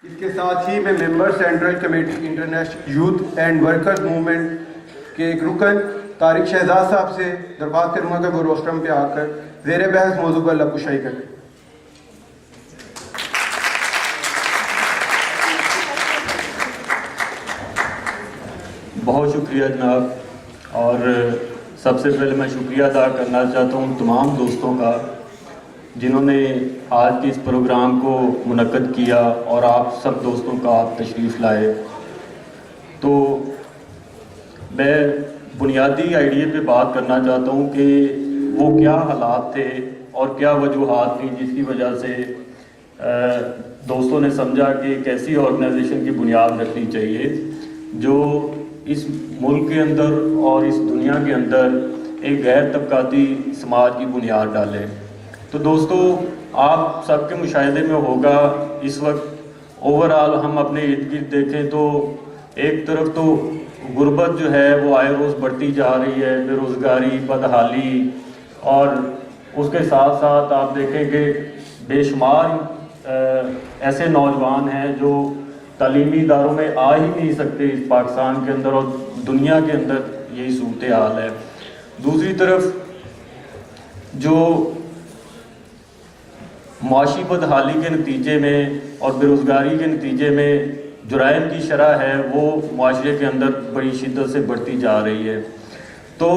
اس کے ساتھ ہی میں member central committee international youth and workers movement کے ایک رکن طارق شہزاد صاحب سے درخواست کروں گا کہ وہ روسٹرم پہ آ کر زیر بحث موضوع پر لبکشائی کریں۔ بہت شکریہ جناب، اور سب سے پہلے میں شکریہ ادا کرنا چاہتا ہوں تمام دوستوں کا جنہوں نے آج کے اس پروگرام کو منعقد کیا اور آپ سب دوستوں کا آپ تشریف لائے۔ تو میں بنیادی آئیڈیا پہ بات کرنا چاہتا ہوں کہ وہ کیا حالات تھے اور کیا وجوہات تھیں جس کی وجہ سے دوستوں نے سمجھا کہ ایک ایسی آرگنائزیشن کی بنیاد رکھنی چاہیے جو اس ملک کے اندر اور اس دنیا کے اندر ایک غیر طبقاتی سماج کی بنیاد ڈالے۔ تو دوستو، آپ سب کے مشاہدے میں ہوگا اس وقت اوورآل ہم اپنے ارد گرد دیکھیں تو ایک طرف تو غربت جو ہے وہ آئے روز بڑھتی جا رہی ہے، بے روزگاری، بدحالی، اور اس کے ساتھ ساتھ آپ دیکھیں کہ بے شمار ایسے نوجوان ہیں جو تعلیمی اداروں میں آ ہی نہیں سکتے اس پاکستان کے اندر، اور دنیا کے اندر یہی صورتحال ہے۔ دوسری طرف جو معاشی بدحالی کے نتیجے میں اور بے روزگاری کے نتیجے میں جرائم کی شرح ہے وہ معاشرے کے اندر بڑی شدت سے بڑھتی جا رہی ہے۔ تو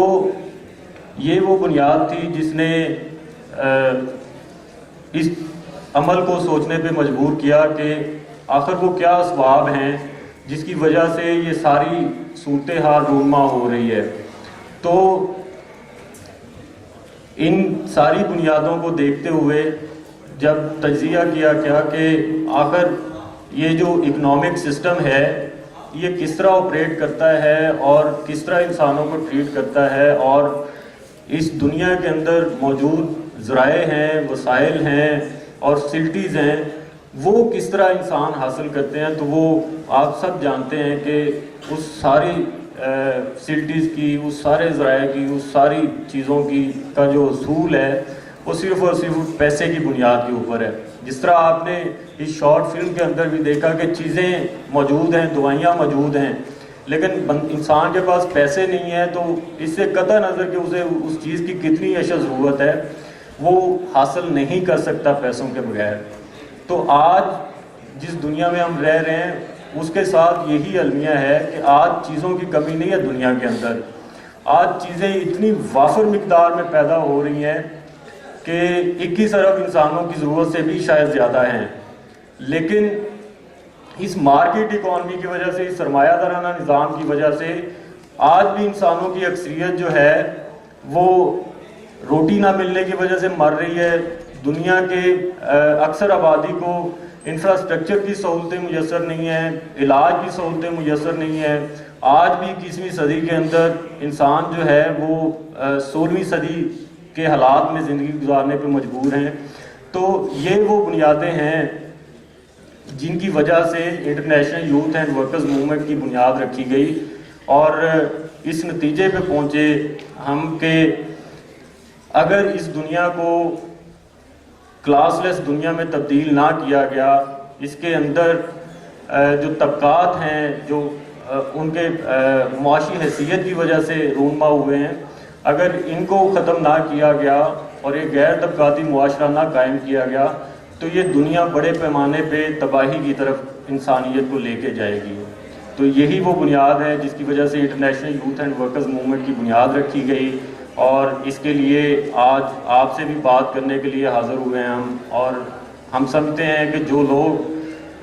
یہ وہ بنیاد تھی جس نے اس عمل کو سوچنے پہ مجبور کیا کہ آخر وہ کیا اسباب ہیں جس کی وجہ سے یہ ساری صورتحال رونما ہو رہی ہے۔ تو ان ساری بنیادوں کو دیکھتے ہوئے جب تجزیہ کیا گیا کہ آخر یہ جو اکنامک سسٹم ہے یہ کس طرح آپریٹ کرتا ہے اور کس طرح انسانوں کو ٹریٹ کرتا ہے، اور اس دنیا کے اندر موجود ذرائع ہیں، وسائل ہیں اور فیسلٹیز ہیں، وہ کس طرح انسان حاصل کرتے ہیں، تو وہ آپ سب جانتے ہیں کہ اس ساری فیسلٹیز کی، اس سارے ذرائع کی، اس ساری چیزوں کی کا جو اصول ہے وہ صرف اور صرف پیسے کی بنیاد کے اوپر ہے۔ جس طرح آپ نے اس شارٹ فلم کے اندر بھی دیکھا کہ چیزیں موجود ہیں، دوائیاں موجود ہیں، لیکن انسان کے پاس پیسے نہیں ہیں تو اس سے قطع نظر کہ اسے اس چیز کی کتنی اشد ضرورت ہے وہ حاصل نہیں کر سکتا پیسوں کے بغیر۔ تو آج جس دنیا میں ہم رہ رہے ہیں اس کے ساتھ یہی المیہ ہے کہ آج چیزوں کی کمی نہیں ہے دنیا کے اندر، آج چیزیں اتنی وافر مقدار میں پیدا ہو رہی ہیں کہ 21 ارب انسانوں کی ضرورت سے بھی شاید زیادہ ہیں، لیکن اس مارکیٹ اکانومی کی وجہ سے، اس سرمایہ دارانہ نظام کی وجہ سے آج بھی انسانوں کی اکثریت جو ہے وہ روٹی نہ ملنے کی وجہ سے مر رہی ہے۔ دنیا کے اکثر آبادی کو انفراسٹرکچر کی سہولتیں میسر نہیں ہیں، علاج کی سہولتیں میسر نہیں ہیں۔ آج بھی 21ویں صدی کے اندر انسان جو ہے وہ 16ویں صدی کے حالات میں زندگی گزارنے پہ مجبور ہیں۔ تو یہ وہ بنیادیں ہیں جن کی وجہ سے international youth and workers movement کی بنیاد رکھی گئی، اور اس نتیجے پہ پہنچے ہم کہ اگر اس دنیا کو کلاس لیس دنیا میں تبدیل نہ کیا گیا، اس کے اندر جو طبقات ہیں جو ان کے معاشی حیثیت کی وجہ سے رونما ہوئے ہیں، اگر ان کو ختم نہ کیا گیا اور ایک غیر طبقاتی معاشرہ نہ قائم کیا گیا تو یہ دنیا بڑے پیمانے پہ تباہی کی طرف انسانیت کو لے کے جائے گی۔ تو یہی وہ بنیاد ہے جس کی وجہ سے international youth and workers movement کی بنیاد رکھی گئی، اور اس کے لیے آج آپ سے بھی بات کرنے کے لیے حاضر ہوئے ہیں ہم۔ اور ہم سمجھتے ہیں کہ جو لوگ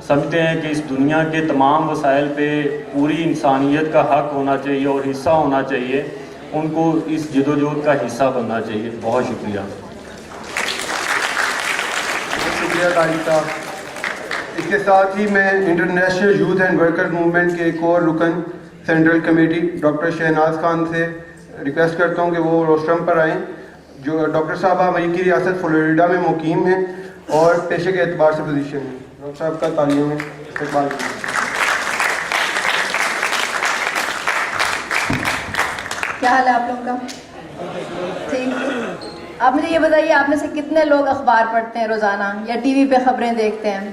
سمجھتے ہیں کہ اس دنیا کے تمام وسائل پہ پوری انسانیت کا حق ہونا چاہیے اور حصہ ہونا چاہیے، ان کو اس جدوجہد کا حصہ بننا چاہیے۔ بہت شکریہ۔ شکریہ طارق صاحب۔ اس کے ساتھ ہی میں international youth and workers movement کے ایک اور رکن central committee doctor Shahnaz Khan سے ریکویسٹ کرتا ہوں کہ وہ روسٹرم پر آئیں۔ جو ڈاکٹر صاحب امریکی ریاست فلوریڈا میں مقیم ہیں اور پیشے کے اعتبار سے پوزیشن ہیں۔ ڈاکٹر صاحب کا تعلیموں میں استقبال کیجیے۔ کیا حال ہے آپ لوگوں کا؟ ٹھیک۔ آپ مجھے یہ بتائیے، آپ میں سے کتنے لوگ اخبار پڑھتے ہیں روزانہ یا ٹی وی پہ خبریں دیکھتے ہیں؟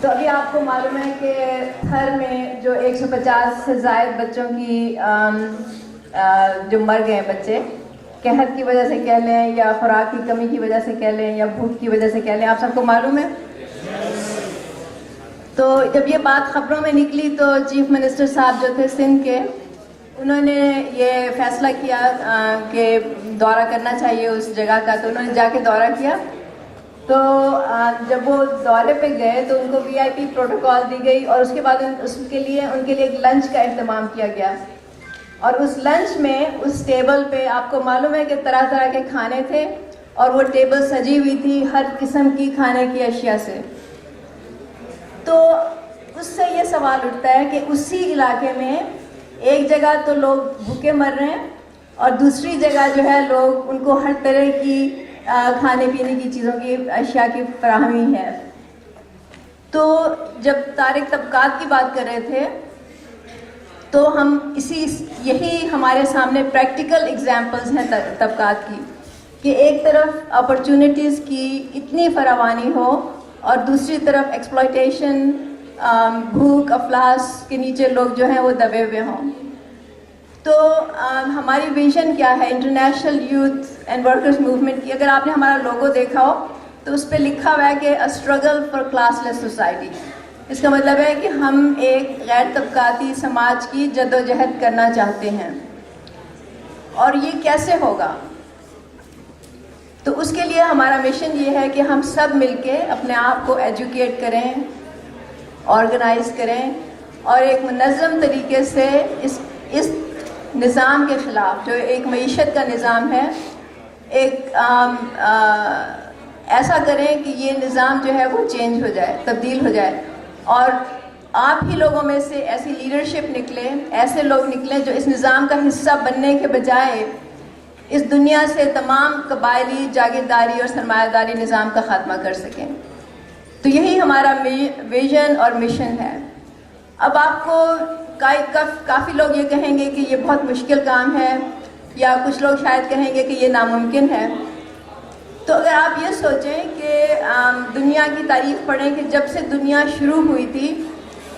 تو ابھی آپ کو معلوم ہے کہ تھر میں جو 150 سے زائد بچوں کی جو مر گئے ہیں بچے، قحط کی وجہ سے کہہ لیں یا خوراک کی کمی کی وجہ سے کہہ لیں یا بھوک کی وجہ سے کہہ لیں، آپ سب کو معلوم ہے. تو جب یہ بات خبروں میں نکلی تو چیف منسٹر صاحب جو تھے سندھ کے، انہوں نے یہ فیصلہ کیا کہ دورہ کرنا چاہیے اس جگہ کا. تو انہوں نے جا کے دورہ کیا. تو جب وہ دورے پہ گئے تو ان کو VIP پروٹوکال دی گئی، اور اس کے بعد ان کے لیے ایک لنچ کا اہتمام کیا گیا. اور اس لنچ میں اس ٹیبل پہ آپ کو معلوم ہے کہ طرح طرح کے کھانے تھے، اور وہ ٹیبل سجی ہوئی تھی ہر قسم کی کھانے کی اشیاء سے. تو اس سے یہ سوال اٹھتا ہے کہ اسی علاقے میں ایک جگہ تو لوگ بھوکے مر رہے ہیں، اور دوسری جگہ جو ہے لوگ ان کو ہر طرح کی کھانے پینے کی چیزوں کی اشیاء کی فراہمی ہے. تو جب طارق طبقات کی بات کر رہے تھے تو ہم یہی ہمارے سامنے پریکٹیکل ایگزامپلز ہیں طبقات کی، کہ ایک طرف اپرچونٹیز کی اتنی فراوانی ہو اور دوسری طرف ایکسپلائٹیشن، بھوک افلاس کے نیچے لوگ جو ہیں وہ دبے ہوئے ہوں. تو ہماری ویژن کیا ہے international youth and workers movement کی؟ اگر آپ نے ہمارا لوگو دیکھا ہو تو اس پہ لکھا ہوا ہے کہ a struggle for classless society. اس کا مطلب ہے کہ ہم ایک غیر طبقاتی سماج کی جدوجہد کرنا چاہتے ہیں. اور یہ کیسے ہوگا؟ تو اس کے لیے ہمارا مشن یہ ہے کہ ہم سب مل کے اپنے آپ کو ایجوکیٹ کریں، آرگنائز کریں، اور ایک منظم طریقے سے اس نظام کے خلاف جو ایک معیشت کا نظام ہے، ایک ایسا کریں کہ یہ نظام جو ہے وہ چینج ہو جائے، تبدیل ہو جائے. اور آپ ہی لوگوں میں سے ایسی لیڈرشپ نکلے، ایسے لوگ نکلیں جو اس نظام کا حصہ بننے کے بجائے اس دنیا سے تمام قبائلی جاگیرداری اور سرمایہ داری نظام کا خاتمہ کر سکیں. تو یہی ہمارا ویژن اور مشن ہے. اب آپ کو کافی لوگ یہ کہیں گے کہ یہ بہت مشکل کام ہے، یا کچھ لوگ شاید کہیں گے کہ یہ ناممکن ہے. تو اگر آپ یہ سوچیں کہ دنیا کی تاریخ پڑھیں کہ جب سے دنیا شروع ہوئی تھی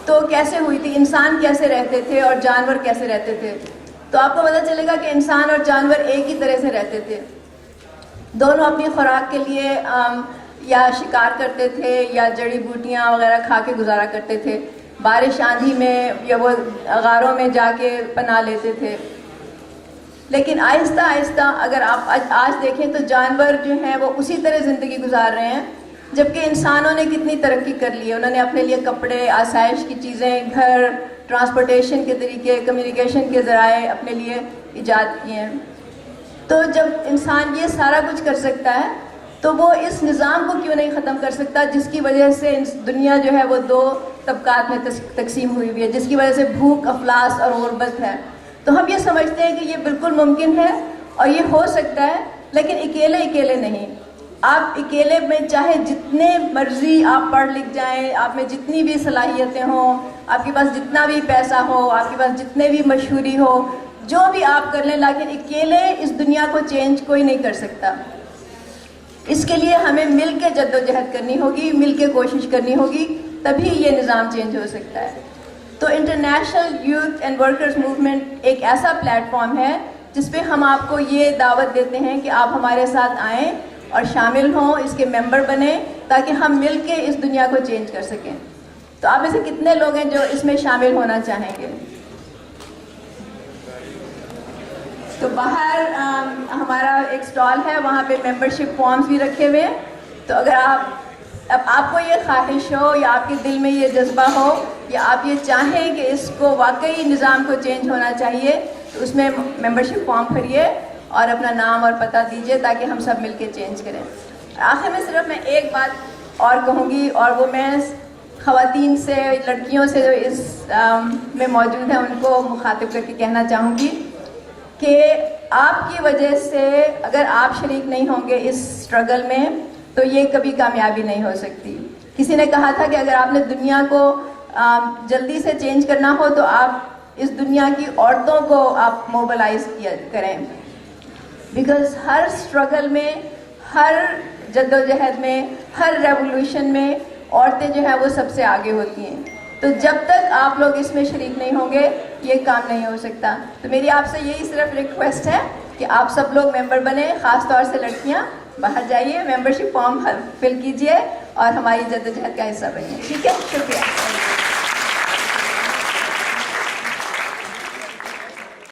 تو کیسے ہوئی تھی، انسان کیسے رہتے تھے اور جانور کیسے رہتے تھے، تو آپ کو پتہ چلے گا کہ انسان اور جانور ایک ہی طرح سے رہتے تھے. دونوں اپنی خوراک کے لیے یا شکار کرتے تھے یا جڑی بوٹیاں وغیرہ کھا کے گزارا کرتے تھے. بارش آندھی میں یا وہ غاروں میں جا کے پناہ لیتے تھے. لیکن آہستہ آہستہ اگر آپ آج دیکھیں تو جانور جو ہیں وہ اسی طرح زندگی گزار رہے ہیں، جبکہ انسانوں نے کتنی ترقی کر لی ہے. انہوں نے اپنے لیے کپڑے، آسائش کی چیزیں، گھر، ٹرانسپورٹیشن کے طریقے، کمیونیکیشن کے ذرائع اپنے لیے ایجاد کیے ہیں. تو جب انسان یہ سارا کچھ کر سکتا ہے تو وہ اس نظام کو کیوں نہیں ختم کر سکتا جس کی وجہ سے دنیا جو ہے وہ دو طبقات میں تقسیم ہوئی ہے، جس کی وجہ سے بھوک، افلاس اور غربت ہے. تو ہم یہ سمجھتے ہیں کہ یہ بالکل ممکن ہے اور یہ ہو سکتا ہے، لیکن اکیلے نہیں. آپ اکیلے میں چاہے جتنے مرضی آپ پڑھ لکھ جائیں، آپ میں جتنی بھی صلاحیتیں ہوں، آپ کے پاس جتنا بھی پیسہ ہو، آپ کے پاس جتنے بھی مشہوری ہو، جو بھی آپ کر لیں، لیکن اکیلے اس دنیا کو چینج کوئی نہیں کر سکتا. اس کے لیے ہمیں مل کے جدوجہد کرنی ہوگی، مل کے کوشش کرنی ہوگی، تبھی یہ نظام چینج ہو سکتا ہے. تو international youth and workers movement ایک ایسا پلیٹ فارم ہے جس پہ ہم آپ کو یہ دعوت دیتے ہیں کہ آپ ہمارے ساتھ آئیں اور شامل ہوں، اس کے ممبر بنیں، تاکہ ہم مل کے اس دنیا کو چینج کر سکیں. تو آپ میں سے کتنے لوگ ہیں جو اس میں شامل ہونا چاہیں گے؟ تو باہر ہمارا ایک سٹال ہے، وہاں پہ ممبرشپ فارمز بھی رکھے ہوئے ہیں. تو اگر آپ کو یہ خواہش ہو یا آپ کے دل میں یہ جذبہ ہو یا آپ یہ چاہیں کہ اس کو واقعی نظام کو چینج ہونا چاہیے، تو اس میں ممبرشپ فارم بھریے اور اپنا نام اور پتہ دیجیے تاکہ ہم سب مل کے چینج کریں. آخر میں صرف میں ایک بات اور کہوں گی، اور وہ میں خواتین سے، لڑکیوں سے جو اس میں موجود ہیں ان کو مخاطب کر کے کہنا چاہوں گی کہ آپ کی وجہ سے اگر آپ شریک نہیں ہوں گے اس اسٹرگل میں تو یہ کبھی کامیابی نہیں ہو سکتی. کسی نے کہا تھا کہ اگر آپ نے دنیا کو جلدی سے چینج کرنا ہو تو آپ اس دنیا کی عورتوں کو آپ موبلائز کریں، بیکاز ہر اسٹرگل میں، ہر جدوجہد میں، ہر ریولوشن میں عورتیں جو ہیں وہ سب سے آگے ہوتی ہیں. تو جب تک آپ لوگ اس میں شریک نہیں ہوں گے یہ کام نہیں ہو سکتا. تو میری آپ سے یہی صرف ریکویسٹ ہے کہ آپ سب لوگ ممبر بنیں, خاص طور سے لڑکیاں باہر جائیے, ممبرشپ فارم فل کیجئے اور ہماری جدوجہد کا حصہ بنیے. ٹھیک ہے, شکریہ.